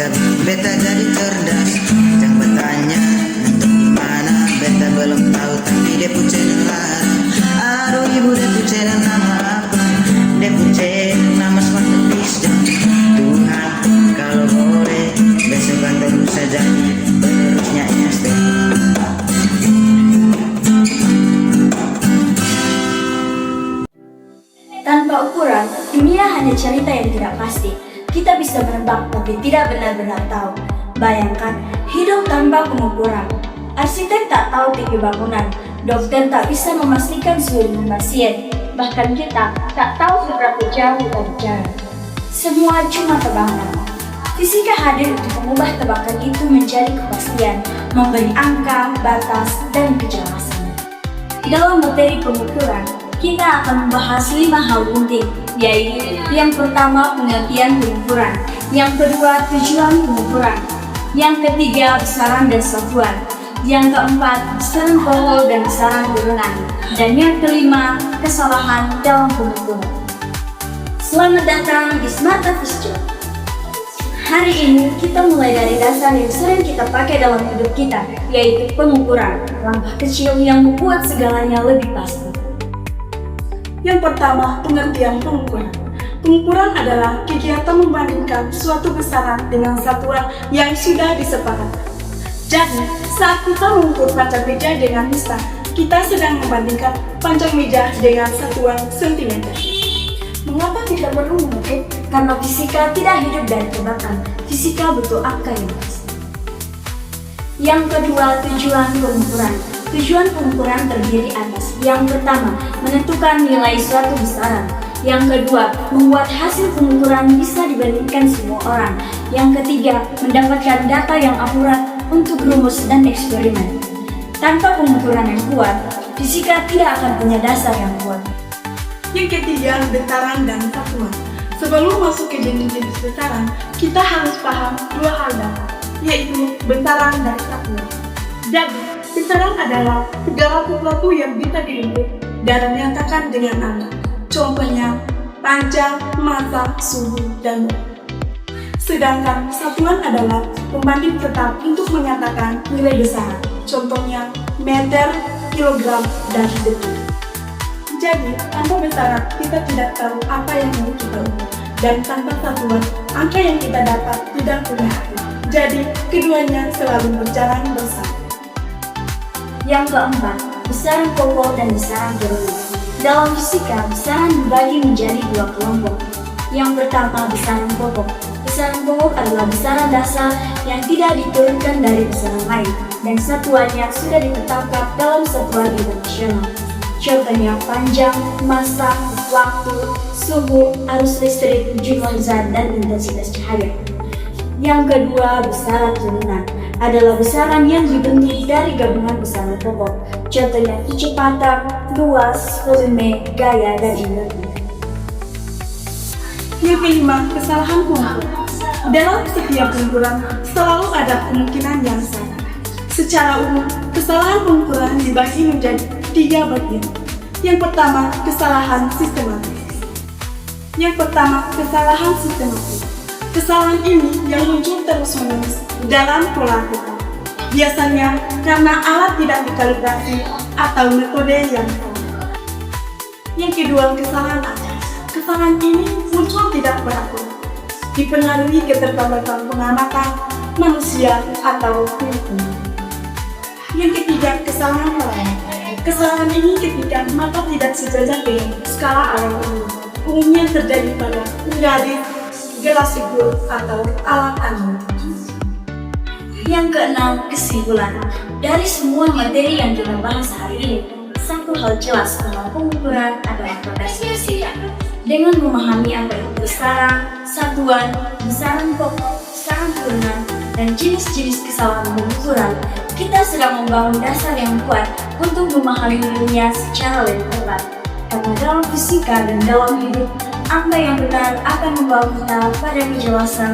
pintar, beta jadi cerdas. Jangan bertanya untuk dimana, beta belum tahu tapi dia pun channel larang. Aduh ibu dia pun channel nama apa? Dia pun channel nama Smart Christian. Tuhan kalau boleh besok kan terus saja penerusnya SD. Tanpa ukuran, dunia hanya cerita yang tidak pasti. Kita bisa menebak tapi tidak benar-benar tahu. Bayangkan, hidup tanpa pengukuran. Arsitek tak tahu tinggi bangunan, dokter tak bisa memastikan suhu pasien. Bahkan kita tak tahu seberapa jauh dari jarak. Semua cuma tebakan. Fisika hadir untuk mengubah tebakan itu menjadi kepastian, memberi angka, batas, dan kejelasan. Dalam materi pengukuran, kita akan membahas 5 hal penting, yaitu yang pertama pengertian pengukuran, yang kedua tujuan pengukuran, yang ketiga besaran dan satuan, yang keempat besaran pokok dan besaran turunan, dan yang kelima kesalahan dalam pengukuran. Selamat datang di Smart Christian. Hari ini kita mulai dari dasar yang sering kita pakai dalam hidup kita, yaitu pengukuran, langkah kecil yang membuat segalanya lebih pasti. Yang pertama, pengertian pengukuran. Pengukuran adalah kegiatan membandingkan suatu besaran dengan satuan yang sudah disepakati. Jadi, saat kita mengukur panjang meja dengan misal, kita sedang membandingkan panjang meja dengan satuan sentimeter. Mengapa kita perlu mengukur? Karena fisika tidak hidup dari tebakan. Fisika butuh angka yang pasti. Yang kedua, tujuan pengukuran. Tujuan pengukuran terdiri atas: yang pertama, menentukan nilai suatu besaran; yang kedua, membuat hasil pengukuran bisa dibandingkan semua orang; yang ketiga, mendapatkan data yang akurat untuk rumus dan eksperimen. Tanpa pengukuran yang kuat, fisika tidak akan punya dasar yang kuat. Yang ketiga, bentaran dan satuan. Sebelum masuk ke jenis-jenis bentaran, kita harus paham 2 hal dasar, yaitu bentaran dan satuan. Jadi, bentaran adalah segala sesuatu yang bisa diukur dan dinyatakan dengan angka. Contohnya, panjang, massa, suhu, dan waktu. Sedangkan satuan adalah pembanding tetap untuk menyatakan nilai besaran. Contohnya, meter, kilogram, dan detik. Jadi, tanpa besaran, kita tidak tahu apa yang mau kita ukur. Dan tanpa satuan, angka yang kita dapat tidak punya arti. Jadi, keduanya selalu berjalan bersama. Yang keempat, besaran pokok dan besaran turunan. Dalam fisika, besaran dibagi menjadi 2 kelompok. Yang pertama, besaran pokok. Besaran pokok adalah besaran dasar yang tidak diturunkan dari besaran lain, dan satuannya sudah ditetapkan dalam satuan internasional. Contohnya panjang, massa, waktu, suhu, arus listrik, jumlah zat, dan intensitas cahaya. Yang kedua, besaran turunan adalah besaran yang dibentuk dari gabungan besaran pokok. Contohnya kecepatan, luas, volume, gaya, dan energi. Yang kelima, kesalahan pengukuran. Dalam setiap pengukuran selalu ada kemungkinan yang sama. Secara umum, kesalahan pengukuran dibagi menjadi 3 bagian. Yang pertama, kesalahan sistematis. Kesalahan ini yang muncul terus-menerus dalam pola kita. Biasanya karena alat tidak dikalibrasi atau metode yang salah. Yang kedua, kesalahan asas. Kesalahan ini muncul tidak berakurat, dipengaruhi keterbatasan pengamatan manusia atau hukum. Yang ketiga, kesalahan lain. Kesalahan ini ketika mata tidak sejajar dengan skala alam ini. Umumnya terjadi pada garis, gelas figur, atau alat analitik. Yang keenam, kesimpulan. Dari semua materi yang kita bahas hari ini, satu hal jelas bahwa pengukuran adalah proses fisika. Dengan memahami apa itu besaran, satuan, besaran pokok, besaran turunan, dan jenis-jenis kesalahan pengukuran, kita sedang membangun dasar yang kuat untuk memahami dunia secara lebih tepat. Karena dalam fisika dan dalam hidup, angka yang benar akan membawa kita pada kejelasan.